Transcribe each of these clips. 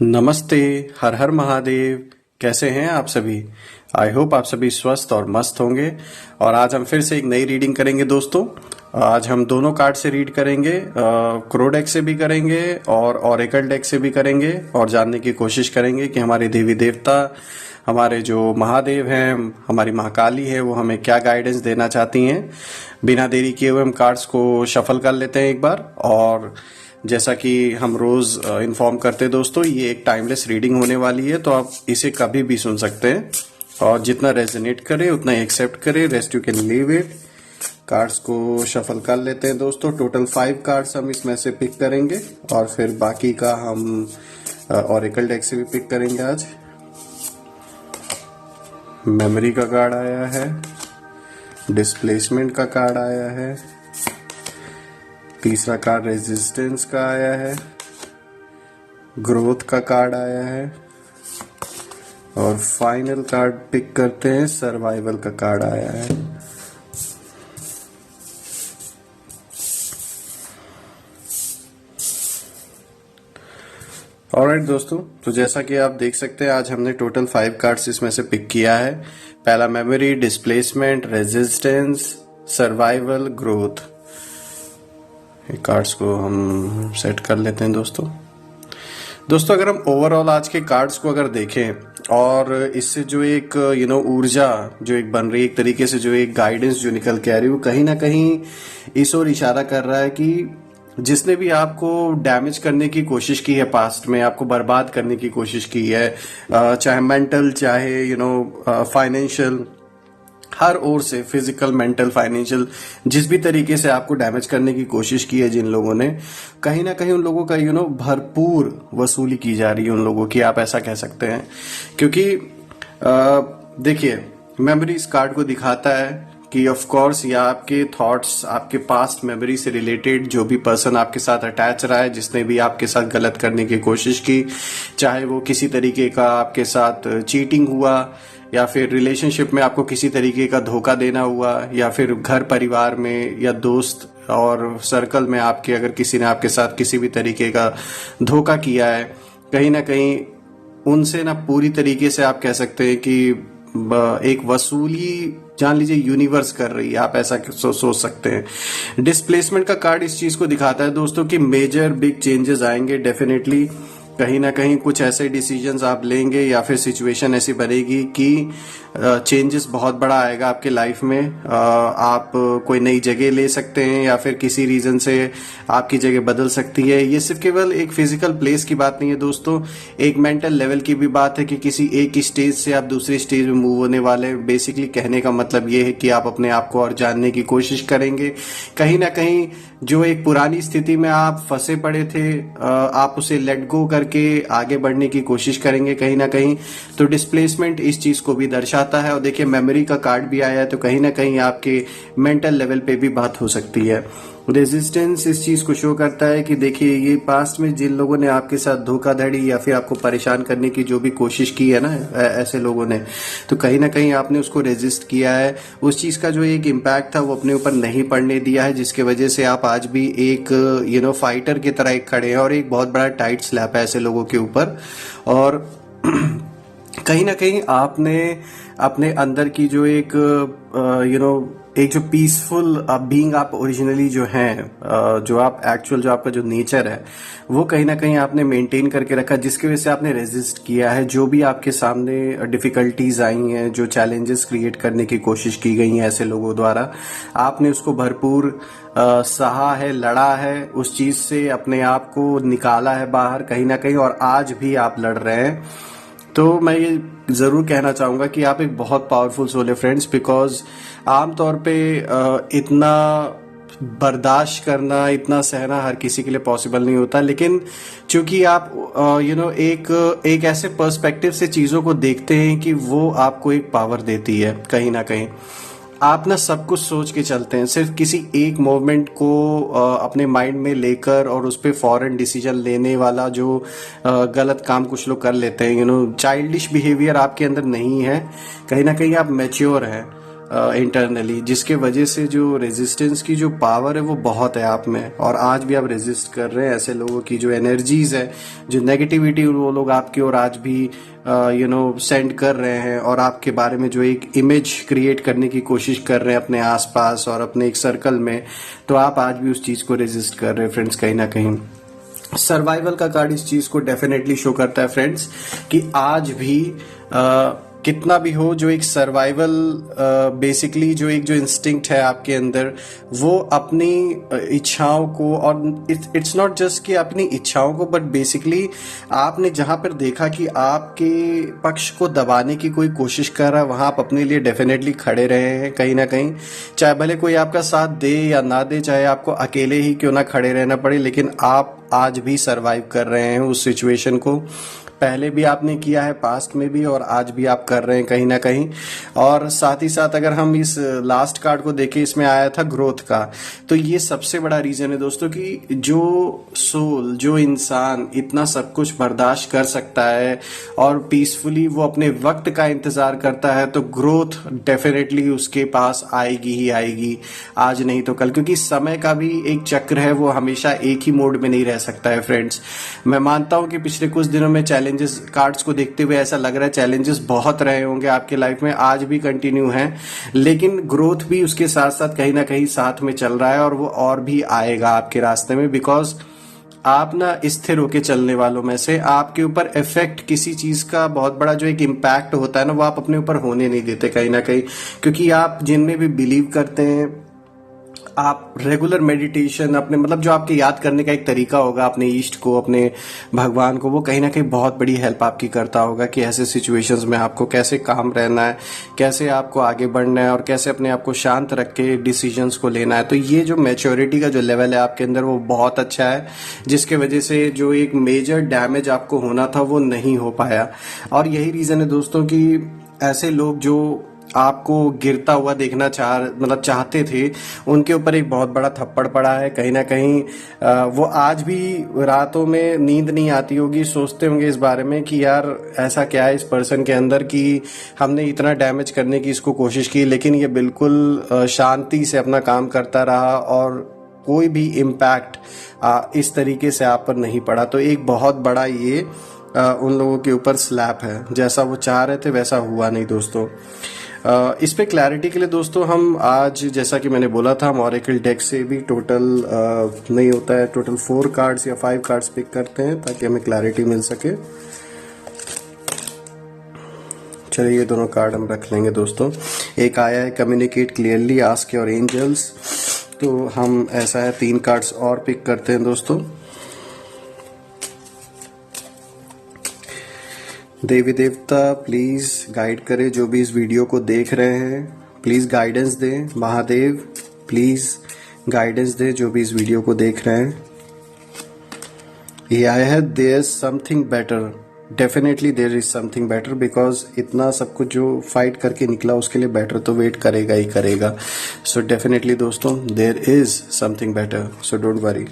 नमस्ते। हर हर महादेव। कैसे हैं आप सभी? आई होप आप सभी स्वस्थ और मस्त होंगे। और आज हम फिर से एक नई रीडिंग करेंगे दोस्तों। आज हम दोनों कार्ड से रीड करेंगे, क्रो डेक से भी करेंगे और ओरेकल डेक से भी करेंगे, और जानने की कोशिश करेंगे कि हमारे देवी देवता, हमारे जो महादेव हैं, हमारी महाकाली है, वो हमें क्या गाइडेंस देना चाहती हैं। बिना देरी किए हुए हम कार्ड्स को शफल कर लेते हैं एक बार। और जैसा कि हम रोज इन्फॉर्म करते हैं दोस्तों, ये एक टाइमलेस रीडिंग होने वाली है, तो आप इसे कभी भी सुन सकते हैं और जितना रेजोनेट करे उतना एक्सेप्ट करें, rest you can leave it. Cards को शफल कर लेते हैं दोस्तों। टोटल 5 कार्ड्स हम इसमें से पिक करेंगे और फिर बाकी का हम ओरेकल डेक से भी पिक करेंगे आज। मेमोरी का कार्ड आया है, डिस्प्लेसमेंट का कार्ड आया है, तीसरा कार्ड रेजिस्टेंस का आया है, ग्रोथ का कार्ड आया है, और फाइनल कार्ड पिक करते हैं, सर्वाइवल का कार्ड आया है। ऑलराइट दोस्तों, तो जैसा कि आप देख सकते हैं, आज हमने टोटल 5 कार्ड्स इसमें से पिक किया है। पहला memory, displacement, resistance, survival, growth. Cards को हम सेट कर लेते हैं दोस्तों अगर हम ओवरऑल आज के कार्ड्स को अगर देखें और इससे जो एक ऊर्जा जो एक बन रही है, एक तरीके से जो एक गाइडेंस जो निकल के आ रही है, वो कहीं ना कहीं इस ओर इशारा कर रहा है कि जिसने भी आपको डैमेज करने की कोशिश की है, पास्ट में आपको बर्बाद करने की कोशिश की है, चाहे मेंटल, चाहे फाइनेंशियल, हर ओर से, फिजिकल, मेंटल, फाइनेंशियल, जिस भी तरीके से आपको डैमेज करने की कोशिश की है जिन लोगों ने, कहीं ना कहीं उन लोगों का भरपूर वसूली की जा रही है उन लोगों की, आप ऐसा कह सकते हैं। क्योंकि देखिए, मेमोरी इस कार्ड को दिखाता है कि ऑफ कोर्स या आपके थॉट्स, आपके पास्ट मेमोरी से रिलेटेड जो भी पर्सन आपके साथ अटैच रहा है, जिसने भी आपके साथ गलत करने की कोशिश की, चाहे वो किसी तरीके का आपके साथ चीटिंग हुआ, या फिर रिलेशनशिप में आपको किसी तरीके का धोखा देना हुआ, या फिर घर परिवार में या दोस्त और सर्कल में आपके अगर किसी ने आपके साथ किसी भी तरीके का धोखा किया है, कहीं ना कहीं उनसे पूरी तरीके से आप कह सकते हैं कि एक वसूली, जान लीजिए, यूनिवर्स कर रही है, आप ऐसा सोच सकते हैं। डिस्प्लेसमेंट का कार्ड इस चीज को दिखाता है दोस्तों कि मेजर बिग चेंजेस आएंगे डेफिनेटली। कहीं ना कहीं कुछ ऐसे डिसीजंस आप लेंगे या फिर सिचुएशन ऐसी बनेगी कि चेंजेस बहुत बड़ा आएगा आपके लाइफ में। आप कोई नई जगह ले सकते हैं या फिर किसी रीजन से आपकी जगह बदल सकती है। ये सिर्फ केवल एक फिजिकल प्लेस की बात नहीं है दोस्तों, एक मेंटल लेवल की भी बात है कि किसी एक स्टेज से आप दूसरी स्टेज में मूव होने वाले। बेसिकली कहने का मतलब ये है कि आप अपने आप को और जानने की कोशिश करेंगे। कहीं ना कहीं जो एक पुरानी स्थिति में आप फंसे पड़े थे, आप उसे लेट गो करके आगे बढ़ने की कोशिश करेंगे कहीं ना कहीं। तो डिस्प्लेसमेंट इस चीज को भी दर्शाता है। और देखिए, मेमोरी का कार्ड भी आया है, तो कहीं ना कहीं आपके मेंटल लेवल पे भी बात हो सकती है। रेजिस्टेंस इस चीज को शो करता है कि देखिए, ये पास्ट में जिन लोगों ने आपके साथ धोखाधड़ी या फिर आपको परेशान करने की जो भी कोशिश की है ना, ऐसे लोगों ने, तो कहीं ना कहीं आपने उसको रेजिस्ट किया है। उस चीज का जो एक इम्पैक्ट था वो अपने ऊपर नहीं पड़ने दिया है, जिसके वजह से आप आज भी एक फाइटर की तरह एक खड़े हैं, और एक बहुत बड़ा टाइट स्लैप है ऐसे लोगों के ऊपर। और कहीं ना कहीं आपने अपने अंदर की जो एक एक जो पीसफुल बीइंग आप ओरिजिनली जो हैं, जो आप एक्चुअल, जो आपका जो नेचर है, वो कहीं ना कहीं आपने मेंटेन करके रखा, जिसकी वजह से आपने रेजिस्ट किया है। जो भी आपके सामने डिफिकल्टीज आई हैं, जो चैलेंजेस क्रिएट करने की कोशिश की गई हैं ऐसे लोगों द्वारा, आपने उसको भरपूर सहा है, लड़ा है, उस चीज से अपने आप को निकाला है बाहर कहीं ना कहीं, और आज भी आप लड़ रहे हैं। तो मैं ये जरूर कहना चाहूंगा कि आप एक बहुत पावरफुल सोल है फ्रेंड्स, बिकॉज आमतौर पे इतना बर्दाश्त करना, इतना सहना हर किसी के लिए पॉसिबल नहीं होता। लेकिन चूंकि आप एक ऐसे पर्सपेक्टिव से चीजों को देखते हैं कि वो आपको एक पावर देती है कहीं ना कहीं। आप सब कुछ सोच के चलते हैं, सिर्फ किसी एक मोमेंट को अपने माइंड में लेकर और उस पर फॉरन डिसीजन लेने वाला जो गलत काम कुछ लोग कर लेते हैं। चाइल्डिश बिहेवियर आपके अंदर नहीं है, कहीं ना कहीं आप मैच्योर हैं। इंटरनली, जिसके वजह से जो रेजिस्टेंस की जो पावर है वो बहुत है आप में, और आज भी आप रेजिस्ट कर रहे हैं। ऐसे लोगों की जो एनर्जीज है, जो नेगेटिविटी, वो लोग आपकी ओर आज भी सेंड कर रहे हैं, और आपके बारे में जो एक इमेज क्रिएट करने की कोशिश कर रहे हैं अपने आसपास और अपने एक सर्कल में, तो आप आज भी उस चीज को रेजिस्ट कर रहे हैं फ्रेंड्स। कहीं ना कहीं सर्वाइवल का कार्ड इस चीज को डेफिनेटली शो करता है फ्रेंड्स, कि आज भी कितना भी हो, जो एक सर्वाइवल बेसिकली जो एक जो इंस्टिंक्ट है आपके अंदर, वो अपनी इच्छाओं को, और इट्स नॉट जस्ट कि अपनी इच्छाओं को, बट बेसिकली आपने जहां पर देखा कि आपके पक्ष को दबाने की कोई कोशिश कर रहा है, वहां आप अपने लिए डेफिनेटली खड़े रहे हैं कहीं ना कहीं। चाहे भले कोई आपका साथ दे या ना दे, चाहे आपको अकेले ही क्यों ना खड़े रहना पड़े, लेकिन आप आज भी सरवाइव कर रहे हैं उस सिचुएशन को। पहले भी आपने किया है, पास्ट में भी, और आज भी आप कर रहे हैं कहीं ना कहीं। और साथ ही साथ अगर हम इस लास्ट कार्ड को देखें, इसमें आया था ग्रोथ का, तो ये सबसे बड़ा रीजन है दोस्तों कि जो सोल, जो इंसान इतना सब कुछ बर्दाश्त कर सकता है और पीसफुली वो अपने वक्त का इंतजार करता है, तो ग्रोथ डेफिनेटली उसके पास आएगी ही आएगी, आज नहीं तो कल। क्योंकि समय का भी एक चक्र है, वो हमेशा एक ही मोड में नहीं रह सकता है फ्रेंड्स। मैं मानता हूं कि पिछले कुछ दिनों में चैलेंजेस, कार्ड्स को देखते हुए ऐसा लग रहा है चैलेंजेस बहुत रहे होंगे आपके लाइफ में, आज भी कंटिन्यू हैं, लेकिन ग्रोथ भी उसके साथ साथ कहीं ना कहीं साथ में चल रहा है, और वो और भी आएगा आपके रास्ते में। बिकॉज आप ना स्थिर होके चलने वालों में से, आपके ऊपर इफेक्ट किसी चीज का बहुत बड़ा जो एक इम्पैक्ट होता है ना, वो आप अपने ऊपर होने नहीं देते कहीं ना कहीं, क्योंकि आप जिनमें भी बिलीव करते हैं, आप रेगुलर मेडिटेशन, अपने मतलब जो आपके याद करने का एक तरीका होगा अपने ईष्ट को, अपने भगवान को, वो कहीं ना कहीं बहुत बड़ी हेल्प आपकी करता होगा कि ऐसे सिचुएशंस में आपको कैसे काम रहना है, कैसे आपको आगे बढ़ना है, और कैसे अपने आप को शांत रख के डिसीजंस को लेना है। तो ये जो मैच्योरिटी का जो लेवल है आपके अंदर, वो बहुत अच्छा है, जिसके वजह से जो एक मेजर डैमेज आपको होना था वो नहीं हो पाया। और यही रीजन है दोस्तों कि ऐसे लोग जो आपको गिरता हुआ देखना चाहते थे, उनके ऊपर एक बहुत बड़ा थप्पड़ पड़ा है कहीं ना कहीं। वो आज भी रातों में नींद नहीं आती होगी, सोचते होंगे इस बारे में कि यार ऐसा क्या है इस पर्सन के अंदर कि हमने इतना डैमेज करने की इसको कोशिश की, लेकिन ये बिल्कुल शांति से अपना काम करता रहा, और कोई भी इम्पैक्ट इस तरीके से आप पर नहीं पड़ा। तो एक बहुत बड़ा ये उन लोगों के ऊपर स्लैप है, जैसा वो चाह रहे थे वैसा हुआ नहीं दोस्तों। इस पे क्लैरिटी के लिए दोस्तों हम आज, जैसा कि मैंने बोला था, हम ऑरेकल डेक से भी टोटल नहीं होता है, टोटल 4 कार्ड्स या 5 कार्ड्स पिक करते हैं ताकि हमें क्लैरिटी मिल सके। चलिए ये दोनों कार्ड हम रख लेंगे दोस्तों। एक आया है communicate clearly, ask your angels, तो हम ऐसा है 3 कार्ड्स और पिक करते हैं दोस्तों। देवी देवता प्लीज गाइड करें जो भी इस वीडियो को देख रहे हैं, प्लीज गाइडेंस दें। महादेव प्लीज गाइडेंस दें जो भी इस वीडियो को देख रहे हैं। ये आया है there is something better, definitely there is something better, because इतना सब कुछ जो फाइट करके निकला उसके लिए बेटर तो वेट करेगा ही करेगा। सो डेफिनेटली दोस्तों there is something better, so don't worry,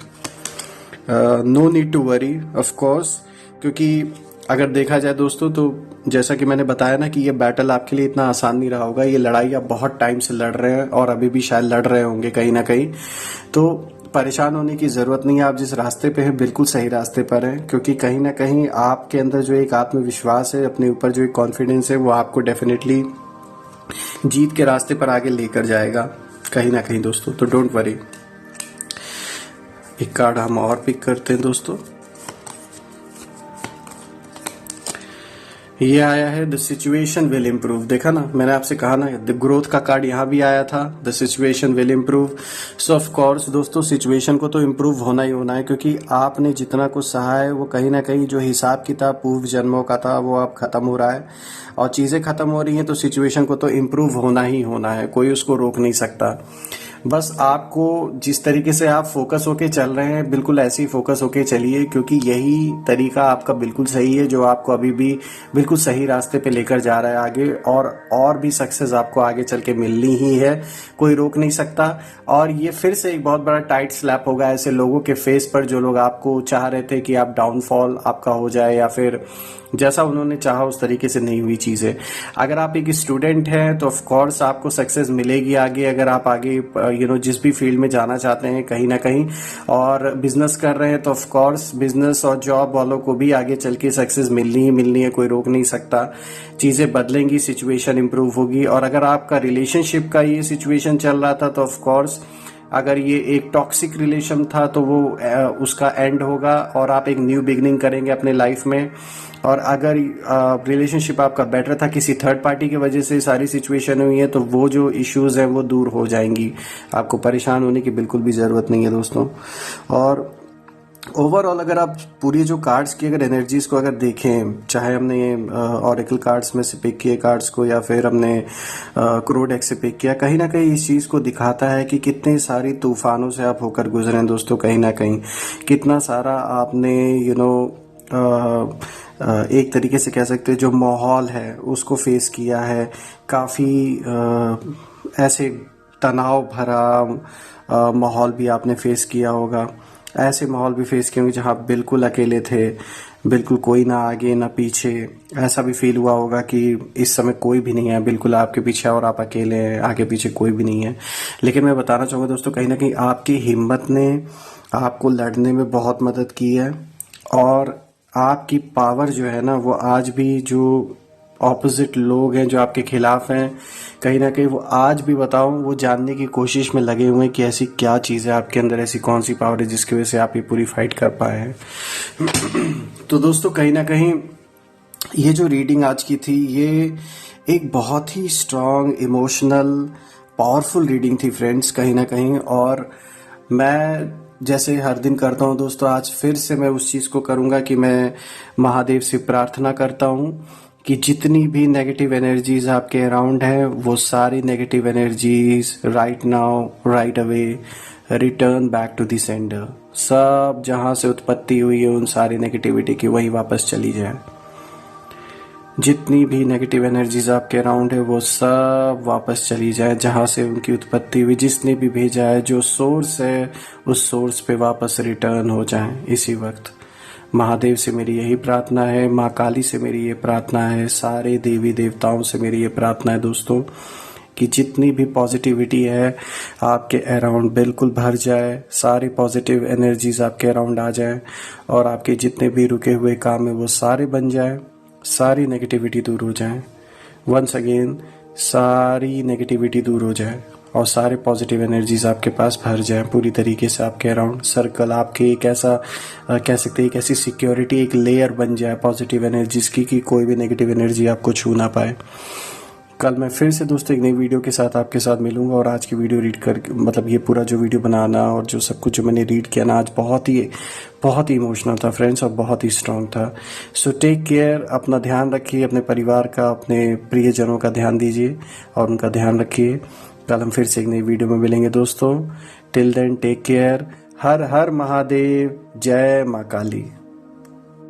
no need to worry of course. क्योंकि अगर देखा जाए दोस्तों, तो जैसा कि मैंने बताया ना कि ये बैटल आपके लिए इतना आसान नहीं रहा होगा। ये लड़ाई आप बहुत टाइम से लड़ रहे हैं, और अभी भी शायद लड़ रहे होंगे कहीं ना कहीं। तो परेशान होने की जरूरत नहीं है, आप जिस रास्ते पे हैं बिल्कुल सही रास्ते पर हैं, क्योंकि कहीं ना कहीं आपके अंदर जो एक आत्मविश्वास है, अपने ऊपर जो एक कॉन्फिडेंस है, वो आपको डेफिनेटली जीत के रास्ते पर आगे लेकर जाएगा कहीं ना कहीं दोस्तों। तो डोंट वरी। एक कार्ड हम और पिक करते हैं दोस्तों। ये आया है द सिचुएशन विल इम्प्रूव। देखा ना, मैंने आपसे कहा ना, द ग्रोथ का कार्ड यहाँ भी आया था, the situation will improve. So of course दोस्तों सिचुएशन को तो इम्प्रूव होना ही होना है, क्योंकि आपने जितना कुछ सहा है वो कहीं ना कहीं जो हिसाब किताब पूर्व जन्मों का था वो अब खत्म हो रहा है, और चीजें खत्म हो रही हैं, तो सिचुएशन को तो इम्प्रूव होना ही होना है, कोई उसको रोक नहीं सकता। बस आपको जिस तरीके से आप फोकस होके चल रहे हैं बिल्कुल ऐसे ही फोकस होके चलिए, क्योंकि यही तरीका आपका बिल्कुल सही है जो आपको अभी भी बिल्कुल सही रास्ते पे लेकर जा रहा है आगे, और भी सक्सेस आपको आगे चल के मिलनी ही है, कोई रोक नहीं सकता। और ये फिर से एक बहुत बड़ा टाइट स्लैप होगा ऐसे लोगों के फेस पर जो लोग आपको चाह रहे थे कि आप डाउनफॉल आपका हो जाए, या फिर जैसा उन्होंने चाहा उस तरीके से नहीं हुई चीज़ें। अगर आप एक स्टूडेंट हैं तो ऑफ कोर्स आपको सक्सेस मिलेगी आगे, अगर आप आगे जिस भी फील्ड में जाना चाहते हैं कहीं ना कहीं, और बिजनेस कर रहे हैं तो ऑफ कोर्स बिजनेस और जॉब वालों को भी आगे चल के सक्सेस मिलनी ही मिलनी है, कोई रोक नहीं सकता। चीज़ें बदलेंगी, सिचुएशन इंप्रूव होगी। और अगर आपका रिलेशनशिप का ये सिचुएशन चल रहा था तो ऑफ कोर्स अगर ये एक टॉक्सिक रिलेशन था तो वो उसका एंड होगा और आप एक न्यू बिगनिंग करेंगे अपने लाइफ में। और अगर रिलेशनशिप आपका बेटर था, किसी थर्ड पार्टी की वजह से सारी सिचुएशन हुई है, तो वो जो इश्यूज हैं वो दूर हो जाएंगी। आपको परेशान होने की बिल्कुल भी ज़रूरत नहीं है दोस्तों। और ओवरऑल अगर आप पूरी जो कार्ड्स की अगर एनर्जीज को अगर देखें, चाहे हमने ऑरेकल कार्ड्स में से पिक किए कार्ड्स को या फिर हमने क्रो डेक से पिक किया, कहीं ना कहीं इस चीज़ को दिखाता है कि कितने सारी तूफानों से आप होकर गुजरे हैं दोस्तों। कहीं ना कहीं कितना सारा आपने एक तरीके से कह सकते हैं जो माहौल है उसको फेस किया है। काफ़ी ऐसे तनाव भरा माहौल भी आपने फेस किया होगा, ऐसे माहौल भी फेस किए होंगे जहाँ आप बिल्कुल अकेले थे, बिल्कुल कोई ना आगे ना पीछे। ऐसा भी फील हुआ होगा कि इस समय कोई भी नहीं है, बिल्कुल आपके पीछे और आप अकेले हैं, आगे पीछे कोई भी नहीं है। लेकिन मैं बताना चाहूँगा दोस्तों, कहीं ना कहीं आपकी हिम्मत ने आपको लड़ने में बहुत मदद की है, और आपकी पावर जो है ना वो आज भी जो ऑपोजिट लोग हैं जो आपके खिलाफ हैं, कहीं ना कहीं वो आज भी बताऊं वो जानने की कोशिश में लगे हुए हैं कि ऐसी क्या चीज़ है आपके अंदर, ऐसी कौन सी पावर है जिसकी वजह से आप ये पूरी फाइट कर पाए हैं। तो दोस्तों कहीं ना कहीं ये जो रीडिंग आज की थी ये एक बहुत ही स्ट्रांग इमोशनल पावरफुल रीडिंग थी फ्रेंड्स, कहीं ना कहीं। और मैं जैसे हर दिन करता हूँ दोस्तों, आज फिर से मैं उस चीज़ को करूँगा कि मैं महादेव से प्रार्थना करता हूँ कि जितनी भी नेगेटिव एनर्जीज आपके अराउंड हैं वो सारी negative energies right now right away return back to the sender. सब जहाँ से उत्पत्ति हुई है उन सारी नेगेटिविटी की वही वापस चली जाए। जितनी भी नेगेटिव एनर्जीज आपके अराउंड है वो सब वापस चली जाए जहाँ से उनकी उत्पत्ति हुई, जिसने भी भेजा है, जो सोर्स है उस सोर्स पे वापस रिटर्न हो जाए इसी वक्त। महादेव से मेरी यही प्रार्थना है, माँ काली से मेरी ये प्रार्थना है, सारे देवी देवताओं से मेरी ये प्रार्थना है दोस्तों कि जितनी भी पॉजिटिविटी है आपके अराउंड बिल्कुल भर जाए, सारी पॉजिटिव एनर्जीज आपके अराउंड आ जाए, और आपके जितने भी रुके हुए काम है वो सारे बन जाए, सारी नेगेटिविटी दूर हो जाए। वंस अगेन सारी नेगेटिविटी दूर हो जाए और सारे पॉजिटिव एनर्जीज आपके पास भर जाए पूरी तरीके से। आपके अराउंड सर्कल आपके एक ऐसा कह सकते हैं, एक ऐसी सिक्योरिटी, एक लेयर बन जाए पॉजिटिव एनर्जीज की कि कोई भी नेगेटिव एनर्जी आपको छू ना पाए। कल मैं फिर से दोस्तों एक नई वीडियो के साथ आपके साथ मिलूंगा। और आज की वीडियो रीड कर मतलब ये पूरा जो वीडियो बनाना और जो सब कुछ जो मैंने रीड किया ना आज बहुत ही इमोशनल था फ्रेंड्स, और बहुत ही स्ट्रांग था। सो टेक केयर, अपना ध्यान रखिए, अपने परिवार का, अपने प्रियजनों का ध्यान दीजिए और उनका ध्यान रखिए। कल हम फिर से एक नई वीडियो में मिलेंगे दोस्तों। Till then take care. हर हर महादेव, जय माँ काली।